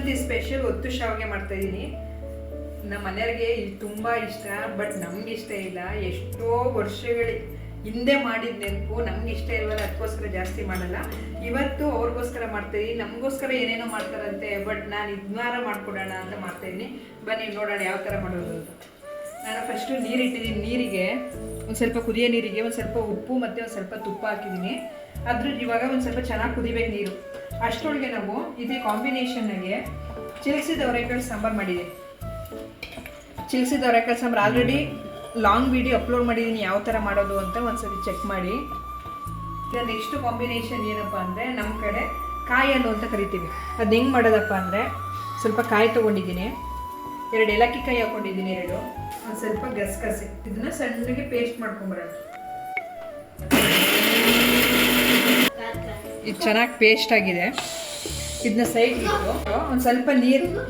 Sankranti special ಒತ್ತು ಶಾವಿಗೆ ಮಾಡ್ತಾ ಇದ್ದೀನಿ. ನಮ್ಮ ಮನೆಯವ್ರಿಗೆ ಇದು ತುಂಬ ಇಷ್ಟ, ಬಟ್ ನಮ್ಗೆ ಇಷ್ಟ ಇಲ್ಲ. ಎಷ್ಟೋ ವರ್ಷಗಳ ಹಿಂದೆ ಮಾಡಿದ ನೆನಪು, ನಮ್ಗೆ ಇಷ್ಟ ಇಲ್ವಲ್ಲ, ಅದಕ್ಕೋಸ್ಕರ ಜಾಸ್ತಿ ಮಾಡಲ್ಲ. ಇವತ್ತು ಅವ್ರಿಗೋಸ್ಕರ ಮಾಡ್ತಾಯಿದ್ದೀನಿ. ನಮಗೋಸ್ಕರ ಏನೇನೋ ಮಾಡ್ತಾರಂತೆ, ಬಟ್ ನಾನು ಇದನ್ನಾರ ಮಾಡ್ಕೊಡೋಣ ಅಂತ ಮಾಡ್ತಾಯಿದ್ದೀನಿ. ಬನ್ನಿ ನೋಡೋಣ ಯಾವ ಥರ ಮಾಡೋದು ಅಂತ. ನಾನು ಫಸ್ಟು ನೀರು ಇಟ್ಟಿದ್ದೀನಿ. ನೀರಿಗೆ ಒಂದು ಸ್ವಲ್ಪ ಕುದಿಯೋ ನೀರಿಗೆ ಒಂದು ಸ್ವಲ್ಪ ಉಪ್ಪು ಮತ್ತು ಒಂದು ಸ್ವಲ್ಪ ತುಪ್ಪ ಹಾಕಿದ್ದೀನಿ. ಅದ್ರ ಇವಾಗ ಒಂದು ಸ್ವಲ್ಪ ಚೆನ್ನಾಗಿ ಕುದಿಬೇಕು ನೀರು. ಅಷ್ಟರೊಳಗೆ ನಾವು ಇದೇ ಕಾಂಬಿನೇಷನ್ನಾಗೆ ಚಿಲ್ಸಿದ ಅವರೆಕಾಳು ಸಾಂಬಾರು ಮಾಡಿದ್ದೀನಿ. ಚಿಲ್ಸಿದ ಅವರೆಕಾಳು sambar already long video upload ಮಾಡಿದ್ದೀನಿ, ಯಾವ ಥರ ಮಾಡೋದು ಅಂತ ಒಂದ್ಸರಿ ಚೆಕ್ ಮಾಡಿ. ಈಗ ನೆಕ್ಸ್ಟ್ ಕಾಂಬಿನೇಷನ್ ಏನಪ್ಪ ಅಂದರೆ, ನಮ್ಮ ಕಡೆ ಕಾಯಿ ಹಾಲು ಅಂತ ಕರಿತೀವಿ. ಅದು ಹೆಂಗೆ ಮಾಡೋದಪ್ಪ ಅಂದರೆ, ಸ್ವಲ್ಪ ಕಾಯಿ ತೊಗೊಂಡಿದ್ದೀನಿ, 2 ಏಲಕ್ಕಿ ಕಾಯಿ ಹಾಕ್ಕೊಂಡಿದ್ದೀನಿ, ಒಂದು ಸ್ವಲ್ಪ ಗಸಗಸೆ, ಇದನ್ನ ಸಣ್ಣಗೆ ಪೇಸ್ಟ್ ಮಾಡ್ಕೊಂಬರೋಣ. ಇದು ಚೆನ್ನಾಗಿ ಪೇಸ್ಟ್ ಆಗಿದೆ. ಇದನ್ನ ಸೈಡ್ ಇಟ್ಟು ಒಂದು ಸ್ವಲ್ಪ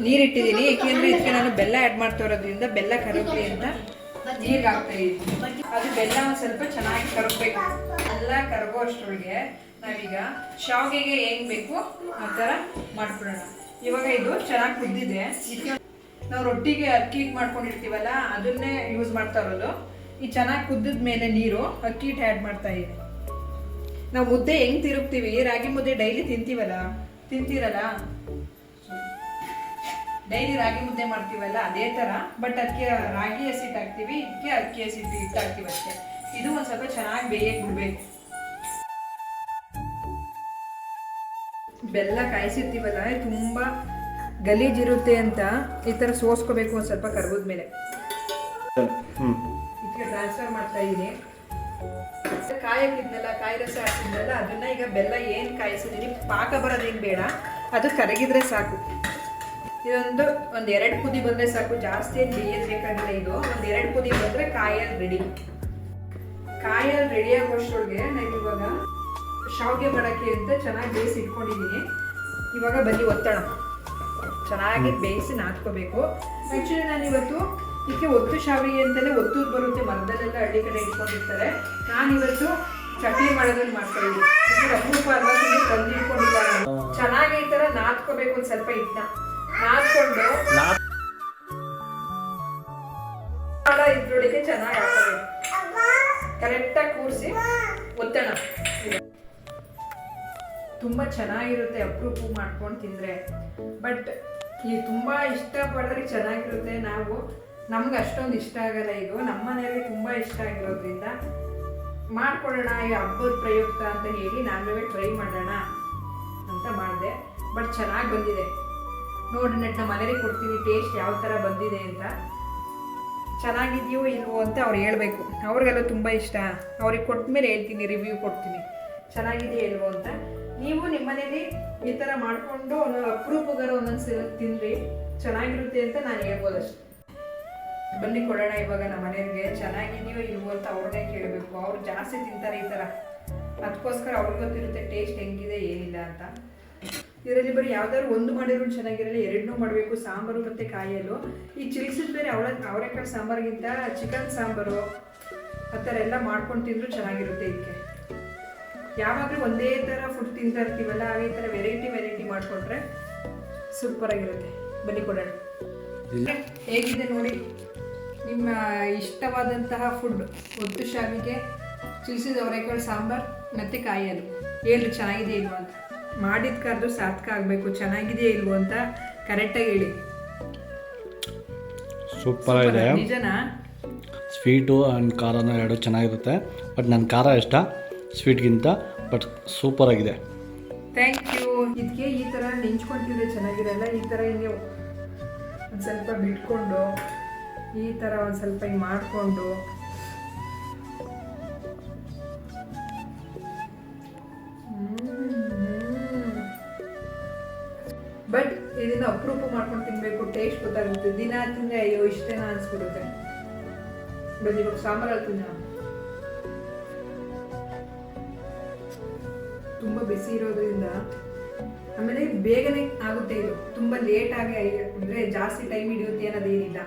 ನೀರಿಟ್ಟಿದ್ದೀನಿ. ಏಕೆಂದರೆ ಇದಕ್ಕೆ ನಾನು ಬೆಲ್ಲ ಆ್ಯಡ್ ಮಾಡ್ತಾ ಇರೋದ್ರಿಂದ ಬೆಲ್ಲ ಕರಗಲಿ ಅಂತ ನೀರಿಗೆ ಹಾಕ್ತಾ ಇದ್ದೀನಿ. ಅದು ಬೆಲ್ಲ ಒಂದು ಸ್ವಲ್ಪ ಚೆನ್ನಾಗಿ ಕರಗಬೇಕು. ಎಲ್ಲ ಕರಗೋ ಅಷ್ಟರೊಳಗೆ ನಾವೀಗ ಶಾವಿಗೆಗೆ ಹೆಂಗೆ ಬೇಕು ಆ ಥರ ಮಾಡ್ಕೊಳ್ಳೋಣ. ಇವಾಗ ಇದು ಚೆನ್ನಾಗಿ ಕುದ್ದಿದೆ. ಇದಕ್ಕೆ ನಾವು ರೊಟ್ಟಿಗೆ ಅಕ್ಕಿ ಹಿಟ್ಟು ಮಾಡ್ಕೊಂಡಿರ್ತೀವಲ್ಲ, ಅದನ್ನೇ ಯೂಸ್ ಮಾಡ್ತಾ ಇರೋದು. ಈ ಚೆನ್ನಾಗಿ ಕುದ್ದಿದ ಮೇಲೆ ನೀರು ಅಕ್ಕಿ ಹಿಟ್ಟು ಆ್ಯಡ್ ಮಾಡ್ತಾ ಇದ್ದೀನಿ. ನಾವು ಮುದ್ದೆ ಹೆಂಗೆ ತಿರುಗ್ತೀವಿ, ರಾಗಿ ಮುದ್ದೆ ಡೈಲಿ ತಿಂತೀರಲ್ಲ, ಡೈಲಿ ರಾಗಿ ಮುದ್ದೆ ಮಾಡ್ತೀವಲ್ಲ, ಅದೇ ಥರ. ಬಟ್ ಅದಕ್ಕೆ ರಾಗಿ ಹಸಿಟ್ಟು ಹಾಕ್ತೀವಿ, ಇದಕ್ಕೆ ಅಕ್ಕಿ ಹಸಿಟ್ಟು ಹಿಟ್ಟು ಹಾಕ್ತೀವಿ ಅಷ್ಟೇ. ಇದು ಒಂದು ಸ್ವಲ್ಪ ಚೆನ್ನಾಗಿ ಬೇಯಕ್ಕೆ ಬಿಡಬೇಕು. ಬೆಲ್ಲ ಕಾಯಿಸಿರ್ತೀವಲ್ಲ, ತುಂಬ ಗಲೀಜಿರುತ್ತೆ ಅಂತ ಈ ಥರ ಸೋಸ್ಕೋಬೇಕು. ಒಂದು ಸ್ವಲ್ಪ ಕರ್ಗದ ಮೇಲೆ ಇದಕ್ಕೆ ಟ್ರಾನ್ಸ್ಫರ್ ಮಾಡ್ತಾ ಇದ್ದೀನಿ. ಕಾಯಿ ಹಾಕಿದ್ನಲ್ಲ, ಕಾಯಿ ರಸ ಹಾಕಿದ್ನಲ್ಲ, ಅದನ್ನ ಈಗ ಬೆಲ್ಲ ಏನು ಕಾಯಿಸಿದ್ದೀನಿ, ಪಾಕ ಬರೋದೇನು ಬೇಡ, ಅದು ಕರಗಿದ್ರೆ ಸಾಕು. ಇದೊಂದು 2 ಕುದಿ ಬಂದರೆ ಸಾಕು, ಜಾಸ್ತಿ ಏನು ಬೇಯೋದು ಬೇಕಾಗಿಲ್ಲ. ಇದು 2 ಕುದಿ ಬಂದರೆ ಕಾಯಲ್ಲಿ ರೆಡಿ. ಕಾಯಲ್ಲಿ ರೆಡಿ ಆಗೋಷ್ಟೊಳಗೆ ನಾನು ಇವಾಗ ಶಾವಿಗೆ ಮಾಡೋಕ್ಕೆ ಅಂತ ಚೆನ್ನಾಗಿ ಬೇಯಿಸಿ ಇಟ್ಕೊಂಡಿದ್ದೀನಿ. ಇವಾಗ ಬನ್ನಿ ಒತ್ತಡ ಚೆನ್ನಾಗಿ ಬೇಯಿಸಿ ನಾದ್ಕೋಬೇಕು. ಆ್ಯಕ್ಚುಲಿ ನಾನು ಇವತ್ತು ಇದಕ್ಕೆ ಒತ್ತು ಶಾವಿಗೆ ಅಂತಲೇ ಒತ್ತೂರು ಬರುತ್ತೆ, ಮರದಲ್ಲೆಲ್ಲ ಹಳ್ಳಿ ಕಡೆ ಇಟ್ಕೊಂಡಿರ್ತಾರೆ. ನಾನಿವತ್ತು ಚಟ್ನಿ ಮಾಡೋದ್ರಲ್ಲಿ ಮಾಡ್ತಾ ಇದ್ದೀನಿ. ಅಪರೂಪ ಅಲ್ವಾ, ತಂದು ಇಟ್ಕೊಂಡಿಲ್ಲ. ಚೆನ್ನಾಗಿ ಈ ಥರ ನಾದ್ಕೋಬೇಕು. ಒಂದು ಸ್ವಲ್ಪ ಹಿಟ್ಟನ್ನ ನಾದ್ಕೊಂಡು ಇದ್ರೊಳಗೆ ಚೆನ್ನಾಗಿ ಹಾಕೋಬೇಕು. ಕರೆಕ್ಟಾಗಿ ಕೂರಿಸಿ ಒತ್ತಣ. ತುಂಬ ಚೆನ್ನಾಗಿರುತ್ತೆ, ಅಪರೂಪ ಮಾಡ್ಕೊಂಡು ತಿಂದರೆ. ಬಟ್ ಈ ತುಂಬ ಇಷ್ಟಪಡೋರಿಗೆ ಚೆನ್ನಾಗಿರುತ್ತೆ. ನಮ್ಗೆ ಅಷ್ಟೊಂದು ಇಷ್ಟ ಆಗಲ್ಲ. ಇದು ನಮ್ಮ ಮನೆಯವರಿಗೆ ತುಂಬ ಇಷ್ಟ ಆಗಿರೋದ್ರಿಂದ ಮಾಡ್ಕೊಳ್ಳೋಣ, ಈ ಹಬ್ಬದ ಪ್ರಯುಕ್ತ ಅಂತ ಹೇಳಿ ನಾವೇ ಟ್ರೈ ಮಾಡೋಣ ಅಂತ ಮಾಡಿದೆ. ಬಟ್ ಚೆನ್ನಾಗಿ ಬಂದಿದೆ ನೋಡಿ. ನಮ್ಮ ಮನೆಯವರಿಗೆ ಕೊಡ್ತೀನಿ ಟೇಸ್ಟ್ ಯಾವ ಥರ ಬಂದಿದೆ ಅಂತ. ಚೆನ್ನಾಗಿದೆಯೋ ಇಲ್ವೋ ಅಂತ ಅವ್ರು ಹೇಳಬೇಕು. ಅವ್ರಿಗೆಲ್ಲ ತುಂಬ ಇಷ್ಟ. ಅವ್ರಿಗೆ ಕೊಟ್ಟ ಮೇಲೆ ಹೇಳ್ತೀನಿ, ರಿವ್ಯೂ ಕೊಡ್ತೀನಿ ಚೆನ್ನಾಗಿದೆಯೋ ಇಲ್ವೋ ಅಂತ. ನೀವು ನಿಮ್ಮ ಮನೇಲಿ ಈ ಥರ ಮಾಡಿಕೊಂಡು ಅಪರೂಪಗಾರ ಒಂದೊಂದ್ಸಲ ತಿನ್ನಿರಿ, ಚೆನ್ನಾಗಿರುತ್ತೆ ಅಂತ ನಾನು ಹೇಳ್ಬೋದಷ್ಟು. ಬನ್ನಿ ಕೊಡೋಣ ಇವಾಗ ನಮ್ಮ ಮನೆಯವ್ರಿಗೆ ಚೆನ್ನಾಗಿದೆಯೋ ಇಲ್ವೋ ಅಂತ ಅವ್ರನ್ನೇ ಕೇಳಬೇಕು. ಅವ್ರು ಜಾಸ್ತಿ ತಿಂತಾರೆ ಈ ಥರ, ಅದಕ್ಕೋಸ್ಕರ ಅವ್ರಿಗೆ ಗೊತ್ತಿರುತ್ತೆ ಟೇಸ್ಟ್ ಹೆಂಗಿದೆ ಏನಿಲ್ಲ ಅಂತ. ಇದರಲ್ಲಿ ಬರೀ ಯಾವ್ದಾದ್ರು ಒಂದು ಮಾಡಿದ್ರು ಚೆನ್ನಾಗಿರಲ್ಲ, 2 ಮಾಡಬೇಕು. ಸಾಂಬಾರು ಮತ್ತು ಕಾಯಲು. ಈ ಚಿಲ್ಸಿದ ಬೇರೆ ಅವರೆಕಾಳು ಸಾಂಬಾರಿಗಿಂತ ಚಿಕನ್ ಸಾಂಬಾರು ಆ ಥರ ಎಲ್ಲ ಮಾಡ್ಕೊಂಡು ತಿಂದರೂ ಚೆನ್ನಾಗಿರುತ್ತೆ. ಇದಕ್ಕೆ ಯಾವಾಗಲೂ ಒಂದೇ ಥರ ಫುಡ್ ತಿಂತಾ ಇರ್ತೀವಲ್ಲ, ಈ ಥರ ವೆರೈಟಿ ಮಾಡಿಕೊಂಡ್ರೆ ಸೂಪರಾಗಿರುತ್ತೆ. ಬನ್ನಿ ಕೊಡೋಣ. ಹೇಗಿದೆ ನೋಡಿ ನಿಮ್ಮ ಇಷ್ಟವಾದಂತಹ ಫುಡ್. ಒತ್ತು ಶಾವಿಗೆ, ಚಿಲ್ಸಿದ ಅವರೆಕಾಳು ಸಾಂಬಾರು ಮತ್ತು ಕಾಯಲು. ಹೇಳಿ ಚೆನ್ನಾಗಿದೆ ಇಲ್ವೋ ಅಂತ. ಮಾಡಿದ ಕರೆದು ಸಾರ್ಥಕ ಆಗಬೇಕು. ಚೆನ್ನಾಗಿದೆಯೇ ಇಲ್ವೋ ಅಂತ ಕರೆಕ್ಟಾಗಿ ಹೇಳಿ. ಸೂಪರ್ ಆಗಿದೆ. ನಿಜನಾ? ಸ್ವೀಟು ಆ್ಯಂಡ್ ಖಾರನ ಎರಡು ಚೆನ್ನಾಗಿರುತ್ತೆ. ಬಟ್ ನನ್ನ ಖಾರ ಇಷ್ಟ ಸ್ವೀಟ್ಗಿಂತ. ಬಟ್ ಸೂಪರ್ ಆಗಿದೆ. Thank you. ಇದಕ್ಕೆ ಈ ಥರ ನೆಂಚ್ಕೊಳ್ತಿದ್ರೆ ಚೆನ್ನಾಗಿರಲ್ಲ. ಈ ಥರ ಹಿಂಗೆ ಒಂದು ಸ್ವಲ್ಪ ಬಿಟ್ಕೊಂಡು ಈ ಥರ ಒಂದು ಸ್ವಲ್ಪ ಹಿಂಗೆ ಮಾಡಿಕೊಂಡು ಬಟ್ ಇದನ್ನು ಅಪರೂಪ ಮಾಡ್ಕೊಂಡು ತಿನ್ನಬೇಕು. ಟೇಸ್ಟ್ ಗೊತ್ತಾಗುತ್ತೆ. ದಿನ ತಿಂದರೆ ಅಯ್ಯೋ ಇಷ್ಟೇನಾ ಅನಿಸ್ಬಿಡುತ್ತೆ. ಬನ್ನಿ ಇವಾಗ ಸಾಂಬಾರು ಹಾಕ್ತೀನಿ. ತುಂಬ ಬಿಸಿ ಇರೋದ್ರಿಂದ ಆಮೇಲೆ ಬೇಗನೆ ಆಗುತ್ತೆ. ಇದು ತುಂಬ ಲೇಟಾಗಿ ಅಂದರೆ ಜಾಸ್ತಿ ಟೈಮ್ ಹಿಡಿಯುತ್ತೆ ಅನ್ನೋದೇನಿಲ್ಲ.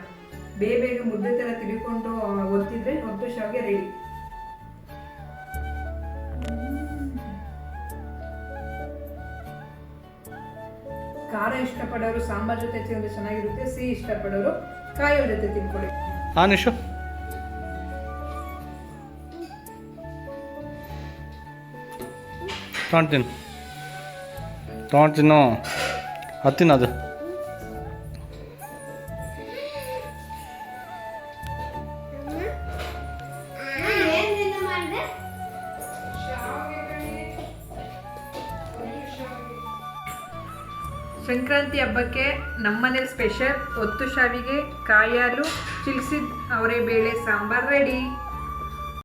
ಬೇಗ ಮುದ್ದೆ ಥರ ತಿಳ್ಕೊಂಡು ಒತ್ತಿದ್ರೆ ಒತ್ತು ಶಾವಿಗೆ ರೆಡಿ. ಖಾರ ಇಷ್ಟಪಡೋರು ಸಾಂಬಾರ್ ಜೊತೆ ತಿಂದರೆ ಚೆನ್ನಾಗಿರುತ್ತೆ, ಸಿಹಿ ಇಷ್ಟಪಡೋರು ಕಾಯಿಯ ಜೊತೆ ತಿನ್ಕೊಳ್ಳಿ. ನಿಶು ತೊಗೊಂಡ್ತೀನಿ ಹತ್ತಿನ ಅದು ಸಂಕ್ರಾಂತಿ ಹಬ್ಬಕ್ಕೆ ನಮ್ಮನೇಲಿ ಸ್ಪೆಷಲ್ ಒತ್ತು ಶಾವಿಗೆ, ಕಾಯಿ ಹಾಲು, ಚಿಲ್ಸಿದ ಅವರೆ ಬೇಳೆ ಸಾಂಬಾರ್ ರೆಡಿ.